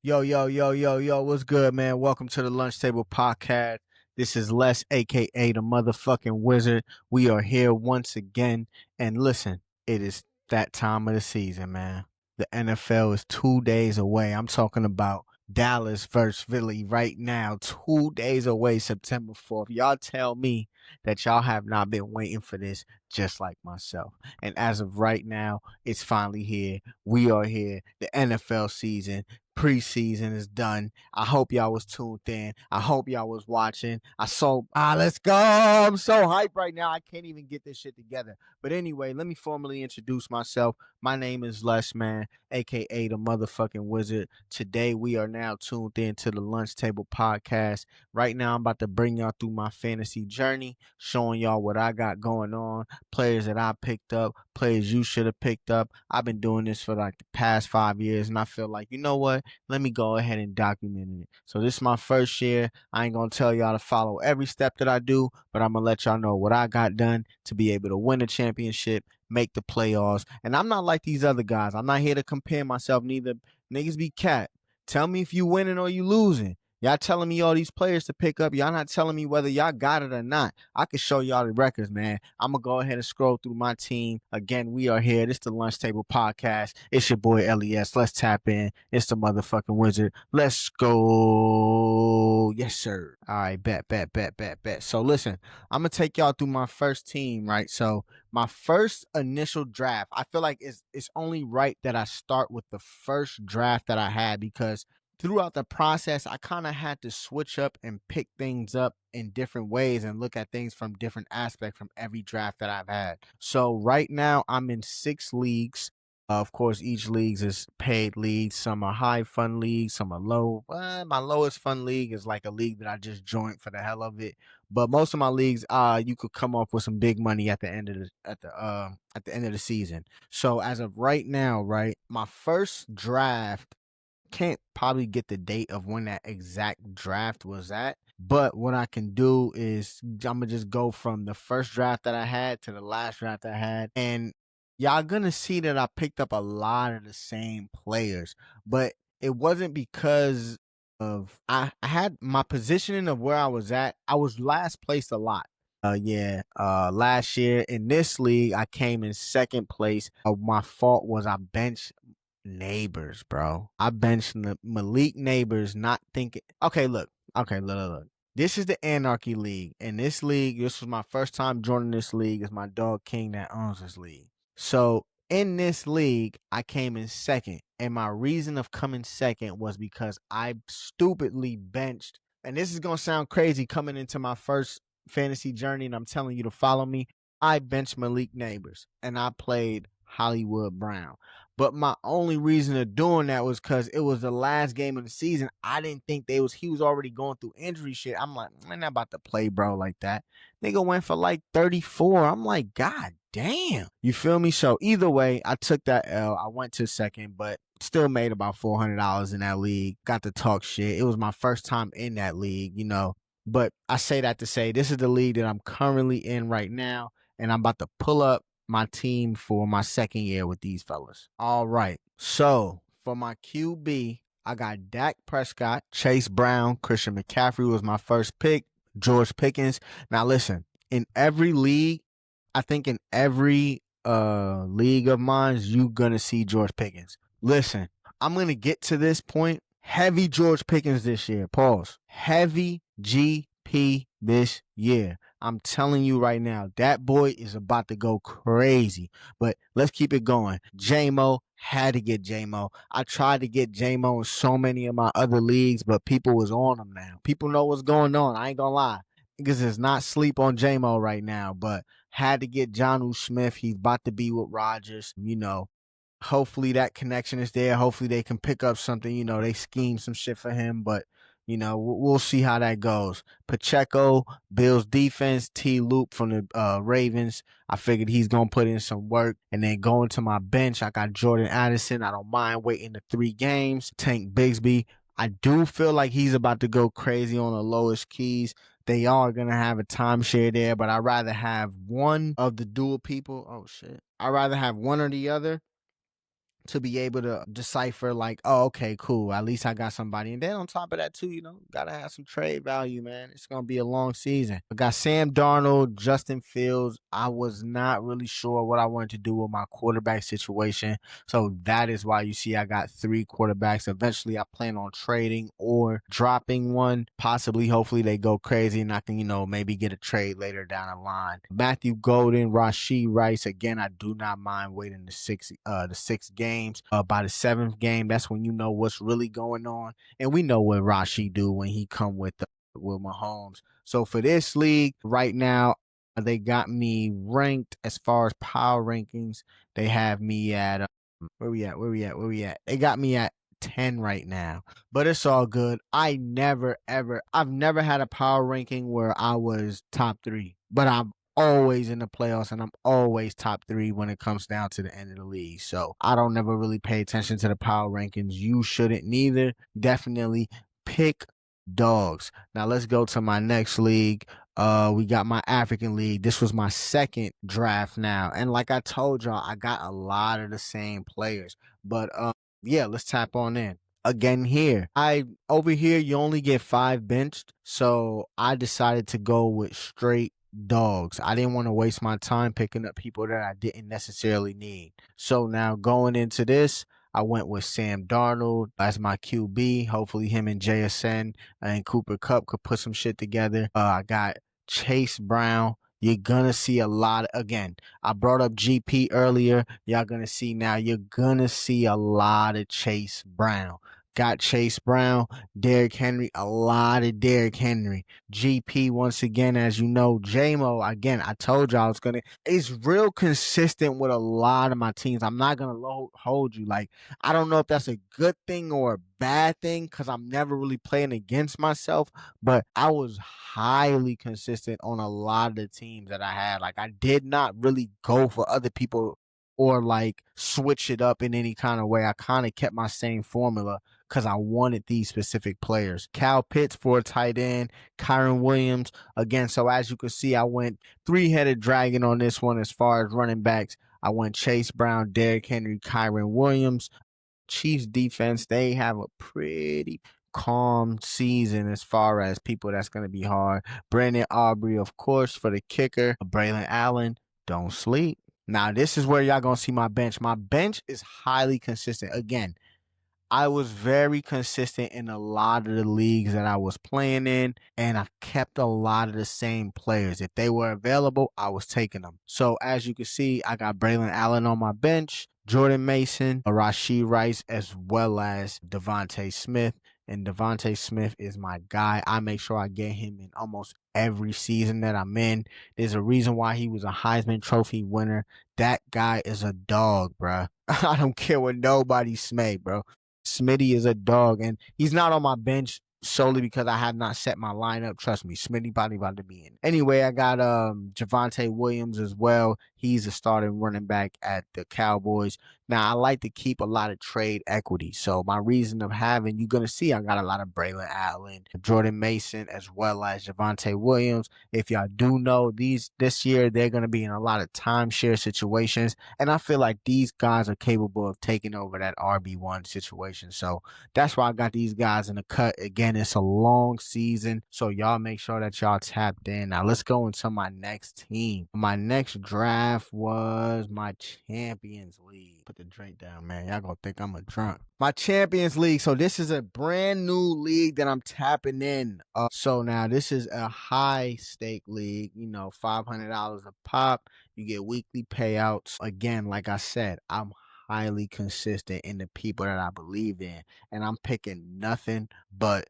Yo, yo, yo, yo, yo, what's good, man? Welcome to the Lunch Table Podcast. This is Les, aka the motherfucking wizard. We are here once again. And listen, it is that time of the season, man. The NFL is 2 days away. I'm talking about Dallas versus Philly right now, 2 days away, September 4th. Y'all tell me that y'all have not been waiting for this just like myself. And as of right now, it's finally here. We are here. The NFL season preseason is done. I hope y'all was tuned in. I hope y'all was watching. Let's go. I'm so hyped right now. I can't even get this shit together. But anyway, let me formally introduce myself. My name is Les, man, aka the motherfucking wizard. Today we are now tuned in to the Lunch Table Podcast. Right now I'm about to bring y'all through my fantasy journey, showing y'all what I got going on, players that I picked up, players you should have picked up. I've been doing this for like the past 5 years, and I feel like, you know what? Let me go ahead and document it. So this is my first year. I ain't gonna tell y'all to follow every step that I do, but I'm gonna let y'all know what I got done to be able to win a championship, make the playoffs. And I'm not like these other guys. I'm not here to compare myself. Neither niggas be cat. Tell me if you winning or you losing. Y'all telling me all these players to pick up. Y'all not telling me whether y'all got it or not. I can show y'all the records, man. I'm going to go ahead and scroll through my team. Again, we are here. This is the Lunch Table Podcast. It's your boy, LES. Let's tap in. It's the motherfucking wizard. Let's go. Yes, sir. All right, bet. So listen, I'm going to take y'all through my first team, right? So my first initial draft, I feel like it's only right that I start with the first draft that I had because throughout the process, I kind of had to switch up and pick things up in different ways and look at things from different aspects from every draft that I've had. So right now, I'm in 6 leagues. Of course, each league is paid leagues. Some are high fun leagues, some are low. My lowest fun league is like a league that I just joined for the hell of it. But most of my leagues, you could come up with some big money at the end of the end of the season. So as of right now, right, my first draft can't probably get the date of when that exact draft was at. But what I can do is I'm gonna just go from the first draft that I had to the last draft I had. And y'all gonna see that I picked up a lot of the same players. But it wasn't because of I had my positioning of where I was at. I was last place a lot. Yeah. Last year in this league, I came in second place. My fault was I benched Neighbors, bro. I benched Malik Neighbors, not thinking. Okay, look. Okay, look. This is the Anarchy League. In this league, this was my first time joining this league. It's my dog King that owns this league. So in this league, I came in second. And my reason of coming second was because I stupidly benched. And this is going to sound crazy coming into my first fantasy journey. And I'm telling you to follow me. I benched Malik Neighbors and I played Hollywood Brown. But my only reason of doing that was because it was the last game of the season. I didn't think he was already going through injury shit. I'm like, I'm not about to play bro like that. Nigga went for like 34. I'm like, God damn. You feel me? So either way, I took that L. I went to second, but still made about $400 in that league. Got to talk shit. It was my first time in that league, you know. But I say that to say this is the league that I'm currently in right now, and I'm about to pull up my team for my second year with these fellas. All right. So for my QB, I got Dak Prescott, Chase Brown, Christian McCaffrey was my first pick, George Pickens. Now listen, in every league, I think in every league of mine, you gonna see George Pickens. Listen, I'm gonna get to this point. Heavy George Pickens this year. Pause. Heavy GP this year. I'm telling you right now, that boy is about to go crazy. But let's keep it going. JMO had to get JMO. I tried to get JMO in so many of my other leagues, but people was on him now. People know what's going on. I ain't gonna lie. Niggas is not sleep on JMO right now, but had to get John Smith. He's about to be with Rodgers, you know. Hopefully that connection is there. Hopefully they can pick up something. You know, they scheme some shit for him, but you know, we'll see how that goes. Pacheco, Bills defense, T. Loop from the Ravens. I figured he's gonna put in some work, and then going to my bench, I got Jordan Addison. I don't mind waiting the 3 games. Tank Bigsby. I do feel like he's about to go crazy on the lowest keys. They are gonna have a timeshare there, but I'd rather have one of the dual people. Oh shit! I'd rather have one or the other to be able to decipher like, oh, okay, cool. At least I got somebody. And then on top of that too, gotta have some trade value, man. It's gonna be a long season. I got Sam Darnold, Justin Fields. I was not really sure what I wanted to do with my quarterback situation. So that is why you see I got 3 quarterbacks. Eventually I plan on trading or dropping one. Possibly, hopefully they go crazy and I can, maybe get a trade later down the line. Matthew Golden, Rashee Rice. Again, I do not mind waiting the 6 games. By the 7th game, that's when you know what's really going on. And we know what Rashee do when he come with Mahomes. So for this league right now, they got me ranked as far as power rankings. They have me at where we at? Where we at? Where we at? They got me at 10 right now, but it's all good. I've never had a power ranking where I was top 3, but I'm always in the playoffs and I'm always top 3 when it comes down to the end of the league. So I don't never really pay attention to the power rankings. You shouldn't neither. Definitely pick dogs. Now let's go to my next league. We got my African League. This was my 2nd draft now. And like I told y'all, I got a lot of the same players. But yeah, let's tap on in. Again here. Over here you only get 5 benched. So I decided to go with straight dogs. I didn't want to waste my time picking up people that I didn't necessarily need. So now going into this, I went with Sam Darnold as my QB. Hopefully him and JSN and Cooper Kupp could put some shit together. I got Chase Brown. You're gonna see a lot. Again, I brought up GP earlier. Y'all gonna see now. You're gonna see a lot of Chase Brown. Got Chase Brown, Derrick Henry, a lot of Derrick Henry. GP once again, as you know, JMO, again, I told y'all it's real consistent with a lot of my teams. I'm not gonna hold you. Like, I don't know if that's a good thing or a bad thing because I'm never really playing against myself, but I was highly consistent on a lot of the teams that I had. Like, I did not really go for other people or like switch it up in any kind of way. I kind of kept my same formula because I wanted these specific players. Cal Pitts for a tight end, Kyron Williams again. So as you can see, I went 3-headed dragon on this one as far as running backs. I went Chase Brown, Derrick Henry, Kyron Williams. Chiefs defense, they have a pretty calm season as far as people that's going to be hard. Brandon Aubrey, of course, for the kicker. Braylon Allen, don't sleep. Now, this is where y'all going to see my bench. My bench is highly consistent. Again, I was very consistent in a lot of the leagues that I was playing in, and I kept a lot of the same players. If they were available, I was taking them. So as you can see, I got Braylon Allen on my bench, Jordan Mason, Rashee Rice, as well as Devontae Smith. And Devontae Smith is my guy. I make sure I get him in almost every season that I'm in. There's a reason why he was a Heisman Trophy winner. That guy is a dog, bruh. I don't care what nobody say, bro. Smitty is a dog, and he's not on my bench solely because I have not set my lineup. Trust me, Smitty probably about to be in. Anyway, I got Javonte Williams as well. He's a starting running back at the Cowboys. Now, I like to keep a lot of trade equity. So my reason of having, you're going to see I got a lot of Braylon Allen, Jordan Mason, as well as Javonte Williams. If y'all do know, this year, they're going to be in a lot of timeshare situations. And I feel like these guys are capable of taking over that RB1 situation. So that's why I got these guys in the cut. Again, it's a long season. So y'all make sure that y'all tapped in. Now let's go into my next team. My next draft was my Champions League. Put the drink down, man. Y'all gonna think I'm a drunk. My Champions League. So this is a brand new league that I'm tapping in. So now this is a high stake league, $500 a pop. You get weekly payouts. Again, like I said, I'm highly consistent in the people that I believe in, and I'm picking nothing but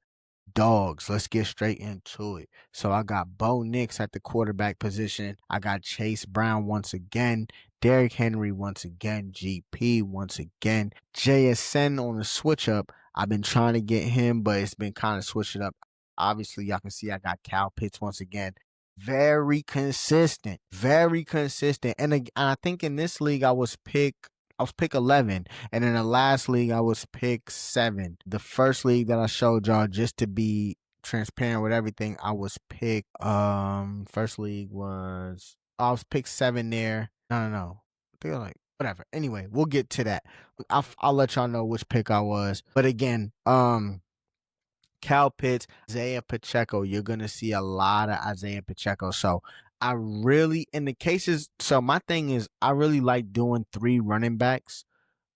dogs. Let's get straight into it. So I got Bo Nix at the quarterback position. I got Chase Brown once again. Derrick Henry once again. GP once again. JSN on the switch up. I've been trying to get him, but it's been kind of switching up. Obviously, y'all can see I got Cal Pitts once again. Very consistent. Very consistent. And I think in this league I was pick 11, and in the last league I was pick 7. The first league that I showed y'all, just to be transparent with everything, I was pick first league was I was pick 7 there. No. I think I was like whatever. Anyway, we'll get to that. I'll let y'all know which pick I was. But again, Cal Pitts, Isaiah Pacheco. You're gonna see a lot of Isaiah Pacheco. So I really, in the cases, so my thing is I really like doing 3 running backs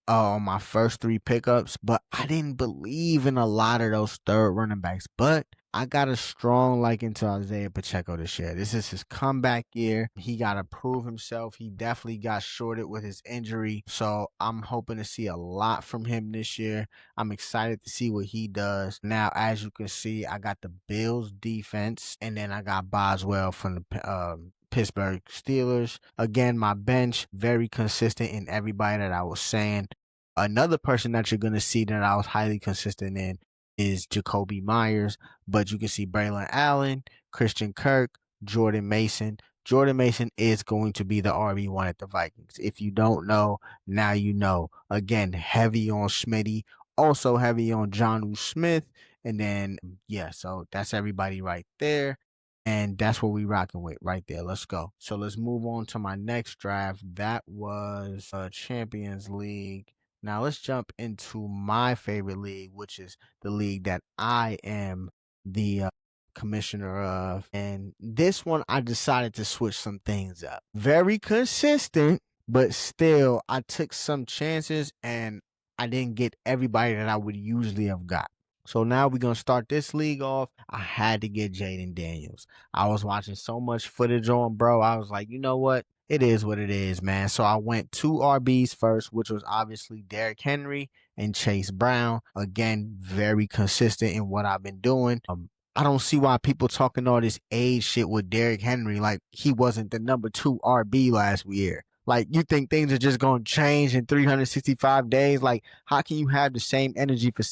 on my first 3 pickups, but I didn't believe in a lot of those third running backs. But I got a strong liking to Isaiah Pacheco this year. This is his comeback year. He got to prove himself. He definitely got shorted with his injury. So I'm hoping to see a lot from him this year. I'm excited to see what he does. Now, as you can see, I got the Bills defense, and then I got Boswell from the Pittsburgh Steelers. Again, my bench, very consistent in everybody that I was saying. Another person that you're going to see that I was highly consistent in is Jacoby Myers, but you can see Braylon Allen, Christian Kirk, Jordan Mason. Jordan Mason is going to be the RB1 at the Vikings. If you don't know, now you know. Again, heavy on Smitty, also heavy on Jonnu Smith. And then, yeah, so that's everybody right there. And that's what we rocking with right there. Let's go. So let's move on to my next draft. That was Champions League. Now let's jump into my favorite league, which is the league that I am the commissioner of. And this one, I decided to switch some things up. Very consistent, but still, I took some chances and I didn't get everybody that I would usually have got. So now we're going to start this league off. I had to get Jaden Daniels. I was watching so much footage on, bro. I was like, you know what? It is what it is, man. So I went 2 RBs first, which was obviously Derrick Henry and Chase Brown. Again, very consistent in what I've been doing. I don't see why people talking all this age shit with Derrick Henry like he wasn't the number 2 RB last year. Like, you think things are just going to change in 365 days? Like, how can you have the same energy for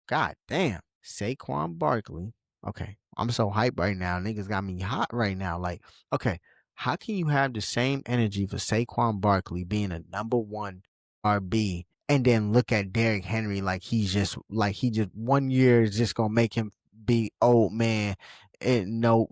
God damn. Saquon Barkley. Okay. I'm so hyped right now. Niggas got me hot right now. Like, okay. How can you have the same energy for Saquon Barkley being a number 1 RB and then look at Derrick Henry like he just 1 year is just going to make him be old man and no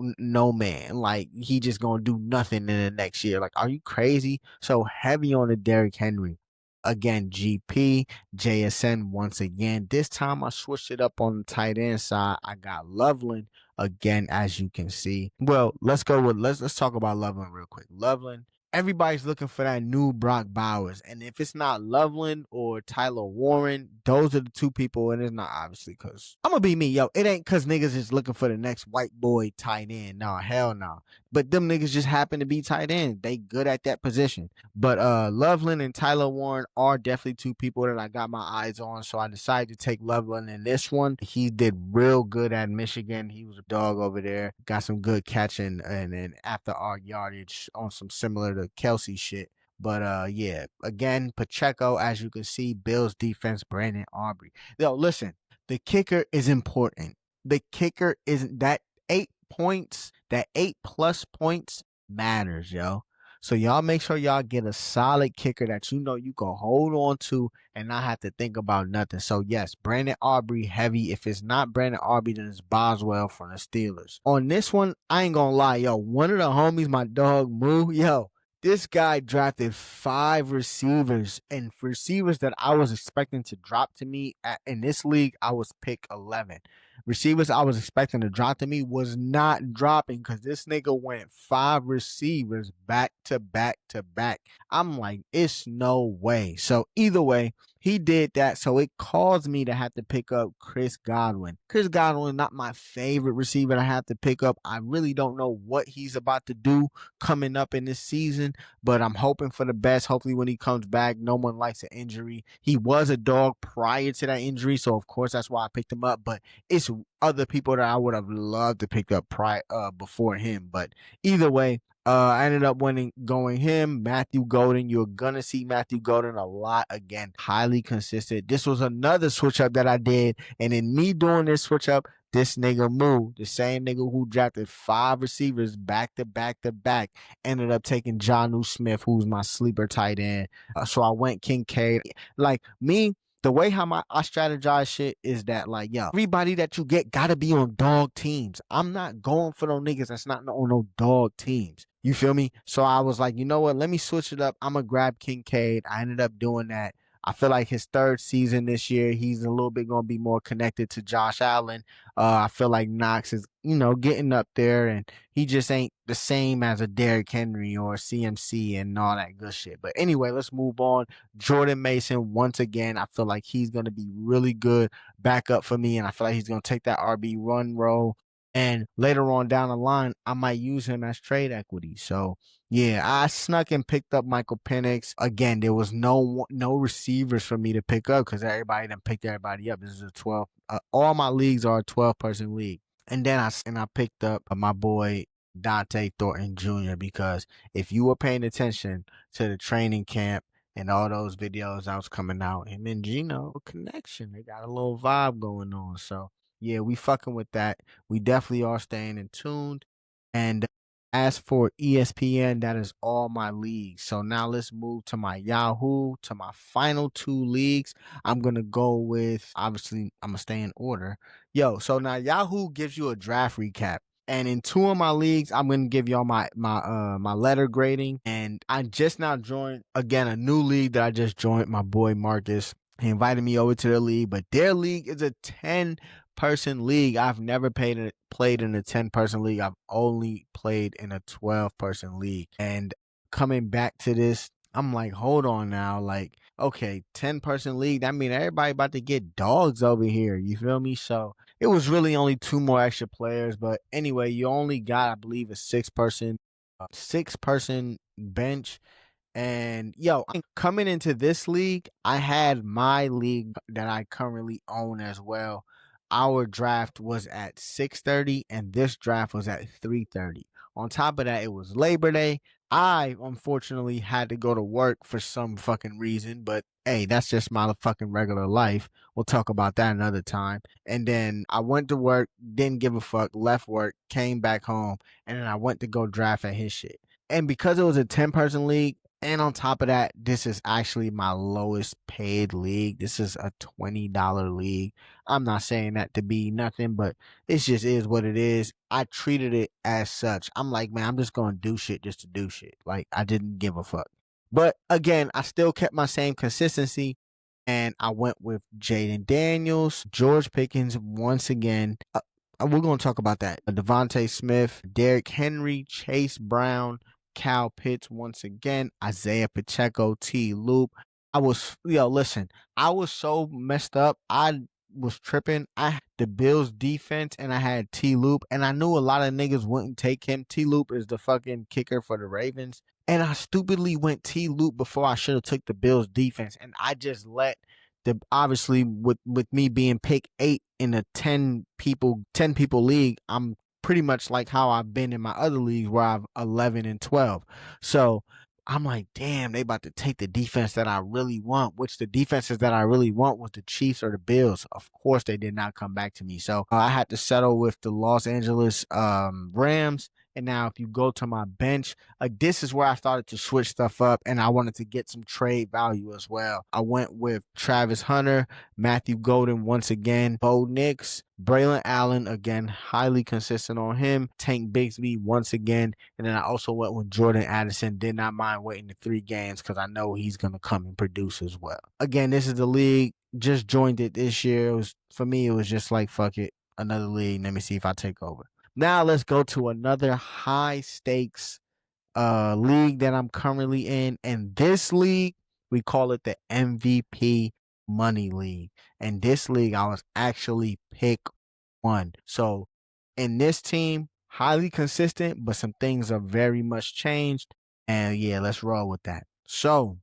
man, like he just gonna do nothing in the next year? Like, are you crazy? So heavy on the Derrick Henry. Again, GP, JSN once again. This time I switched it up on the tight end side. I got Loveland again, as you can see. Well, let's talk about Loveland real quick. Loveland, everybody's looking for that new Brock Bowers. And if it's not Loveland or Tyler Warren, those are the 2 people. And it's not obviously because I'm going to be me. Yo, it ain't because niggas is looking for the next white boy tight end. No, hell no. But them niggas just happen to be tight end. They good at that position. But Loveland and Tyler Warren are definitely 2 people that I got my eyes on. So I decided to take Loveland in this one. He did real good at Michigan. He was a dog over there. Got some good catching and then after our yardage on some similar to Kelsey shit. But yeah, again, Pacheco, as you can see, Bills defense, Brandon Aubrey. Yo, listen, the kicker is important. The kicker isn't that 8 points, that 8+ points matters, yo. So y'all make sure y'all get a solid kicker that you know you can hold on to and not have to think about nothing. So yes, Brandon Aubrey heavy. If it's not Brandon Aubrey, then it's Boswell from the Steelers. On this one, I ain't gonna lie, yo. One of the homies, my dog Moo, yo. This guy drafted 5 receivers, and for receivers that I was expecting to drop to me in this league, I was pick 11. Receivers I was expecting to drop to me was not dropping because this nigga went 5 receivers back to back to back. I'm like, it's no way. So either way, he did that. So it caused me to have to pick up Chris Godwin. Chris Godwin, not my favorite receiver to have to pick up. I really don't know what he's about to do coming up in this season, but I'm hoping for the best. Hopefully when he comes back, no one likes an injury. He was a dog prior to that injury, so of course that's why I picked him up, but it's other people that I would have loved to pick up before him. But either way, I ended up going him, Matthew Golden. You're gonna see Matthew Golden a lot again, highly consistent. This was another switch up that I did, and in me doing this switch up, this nigga moved. The same nigga who drafted 5 receivers back to back to back ended up taking Jonnu Smith, who's my sleeper tight end. So I went Kincaid. Like me, the way how I strategize shit is that, like, yo, everybody that you get gotta be on dog teams. I'm not going for no niggas that's not on no dog teams. You feel me? So I was like, you know what? Let me switch it up. I'm gonna grab Kincaid. I ended up doing that. I feel like his third season this year, he's a little bit gonna be more connected to Josh Allen. I feel like Knox is, getting up there, and he just ain't the same as a Derrick Henry or CMC and all that good shit. But anyway, let's move on. Jordan Mason, once again, I feel like he's gonna be really good backup for me, and I feel like he's gonna take that RB run role. And later on down the line, I might use him as trade equity. So yeah, I snuck and picked up Michael Penix. Again, there was no receivers for me to pick up because everybody done picked everybody up. This is a 12. All my leagues are a 12-person league. And then I picked up my boy Dante Thornton Jr. because if you were paying attention to the training camp and all those videos that was coming out, him and Gino connection, they got a little vibe going on. So yeah, we fucking with that. We definitely are staying in tuned. And as for ESPN, that is all my leagues. So now let's move to my Yahoo, to my final two leagues. I'm gonna go with, obviously I'm gonna stay in order. Yo, so now Yahoo gives you a draft recap. And in two of my leagues, I'm gonna give y'all my letter grading. And I just now joined again a new league that I just joined. My boy Marcus. He invited me over to their league, but their league is a 10-person league. I've never played in a 10-person league. I've only played in a 12-person league. And coming back to this, I'm like, hold on now. Like, okay, 10-person league. That mean everybody about to get dogs over here. You feel me? So it was really only two more extra players. But anyway, you only got, I believe, a six-person bench. And yo, coming into this league, I had my league that I currently own as well. Our draft was at 6:30 and this draft was at 3:30. On top of that, it was Labor Day. I unfortunately had to go to work for some fucking reason, but hey, that's just my fucking regular life. We'll talk about that another time. And then I went to work, didn't give a fuck, left work, came back home, and then I went to go draft at his shit. And because it was a 10-person league, and on top of that, this is actually my lowest paid league. This is a $20 league. I'm not saying that to be nothing, but it just is what it is. I treated it as such. I'm like, man, I'm just going to do shit just to do shit. Like, I didn't give a fuck. But again, I still kept my same consistency. And I went with Jaden Daniels, George Pickens once again. We're going to talk about that. Devontae Smith, Derrick Henry, Chase Brown, Cal Pitts once again, Isaiah Pacheco, T. Loop. Listen, I was so messed up. I was tripping. I had the Bills defense and I had T. Loop, and I knew a lot of niggas wouldn't take him. T. Loop is the fucking kicker for the Ravens. And I stupidly went T. Loop before I should have took the Bills defense. And I just let obviously with me being pick 8 in a 10 people league, I'm pretty much like how I've been in my other leagues where I've 11 and 12. So I'm like, damn, they about to take the defense that I really want, which the defenses that I really want was the Chiefs or the Bills. Of course, they did not come back to me. So I had to settle with the Los Angeles Rams. And now if you go to my bench, this is where I started to switch stuff up and I wanted to get some trade value as well. I went with Travis Hunter, Matthew Golden once again, Bo Nix, Braylon Allen, again, highly consistent on him, Tank Bigsby once again, and then I also went with Jordan Addison. Did not mind waiting the 3 games because I know he's going to come and produce as well. Again, this is the league. Just joined it this year. For me, it was just like, fuck it, another league. Let me see if I take over. Now let's go to another high stakes league that I'm currently in. And this league, we call it the MVP Money League. And this league, I was actually pick 1. So in this team, highly consistent, but some things are very much changed. And yeah, let's roll with that. So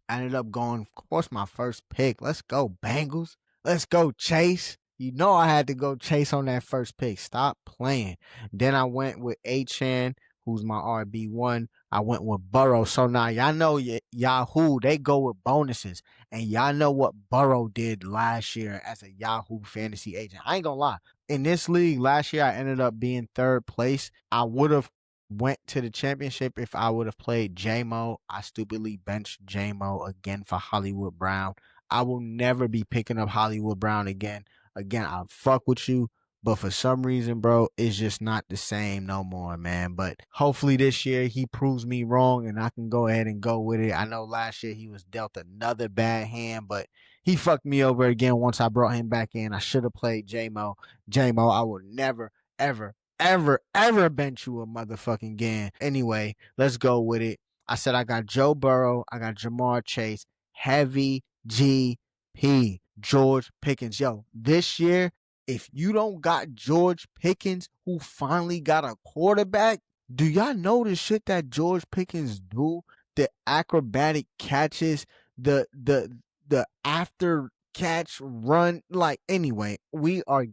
I ended up going, of course, my first pick. Let's go, Bengals. Let's go, Chase. You know I had to go Chase on that first pick. Stop playing. Then I went with Achan, who's my RB1. I went with Burrow. So now y'all know Yahoo, they go with bonuses. And y'all know what Burrow did last year as a Yahoo fantasy agent. I ain't gonna lie. In this league last year, I ended up being 3rd place. I would have went to the championship if I would have played J-Mo. I stupidly benched J-Mo again for Hollywood Brown. I will never be picking up Hollywood Brown again. Again, I fuck with you, But for some reason, bro, it's just not the same no more, man. But hopefully this year he proves me wrong and I can go ahead and go with it. I know last year he was dealt another bad hand, but he fucked me over again once I brought him back in. I should have played J-Mo. J-Mo, I will never, ever, ever bench you a motherfucking game. Anyway, let's go with it. I said I got Joe Burrow, I got Jamar Chase, heavy GP, George Pickens. Yo, this year, if you don't got George Pickens, who finally got a quarterback, do y'all know the shit that George Pickens do? The acrobatic catches, the after catch run. Like, anyway, we are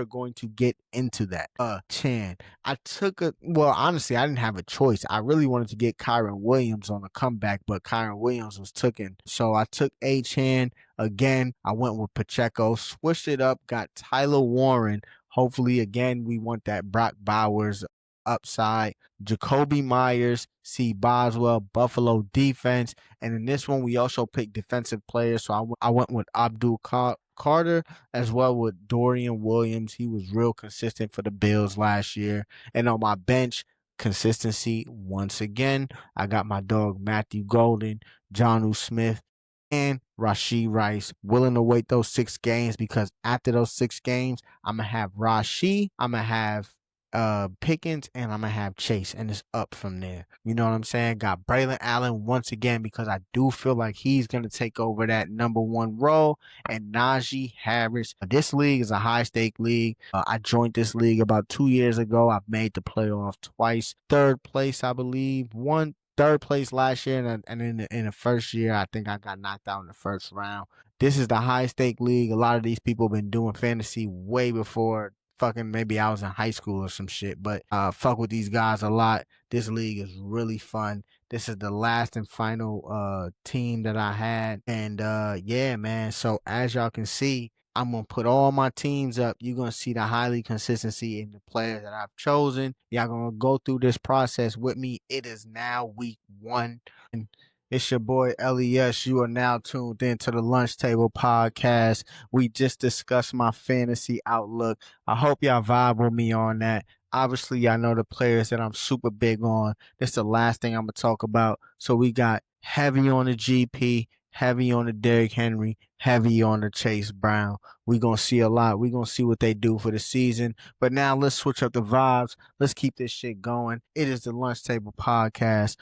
going to get into that. Chan. Honestly, I didn't have a choice. I really wanted to get Kyron Williams on a comeback, but Kyron Williams was taken. So I took Chan. Again, I went with Pacheco, switched it up, got Tyler Warren. Hopefully, again, we want that Brock Bowers upside. Jacoby Myers, C. Boswell, Buffalo defense. And in this one, we also picked defensive players. So I went with Abdul Carter as well with Dorian Williams. He was real consistent for the Bills last year. And on my bench, consistency once again. I got my dog Matthew Golden, Jonnu Smith, and Rashee Rice. Willing to wait those 6 games because after those 6 games, I'm going to have Rashee, I'm going to have Pickens, and I'm going to have Chase, and it's up from there. You know what I'm saying? Got Braylon Allen once again because I do feel like he's going to take over that number 1 role, and Najee Harris. This league is a high-stake league. I joined this league about 2 years ago. I've made the playoff twice. 3rd place, I believe. 3rd place last year, and in the first year, I think I got knocked out in the first round. This is the high-stake league. A lot of these people have been doing fantasy way before fucking maybe I was in high school or some shit, but fuck with these guys a lot. This league is really fun. This is the last and final team that I had. And yeah, man. So as y'all can see, I'm going to put all my teams up. You're going to see the highly consistency in the players that I've chosen. Y'all going to go through this process with me. It is now week 1. And it's your boy LES. You are now tuned into the Lunch Table Podcast. We just discussed my fantasy outlook. I hope y'all vibe with me on that. Obviously, I know the players that I'm super big on. This is the last thing I'm going to talk about. So we got heavy on the GP, heavy on the Derrick Henry, heavy on the Chase Brown. We're going to see a lot. We're going to see what they do for the season. But now let's switch up the vibes. Let's keep this shit going. It is the Lunch Table Podcast.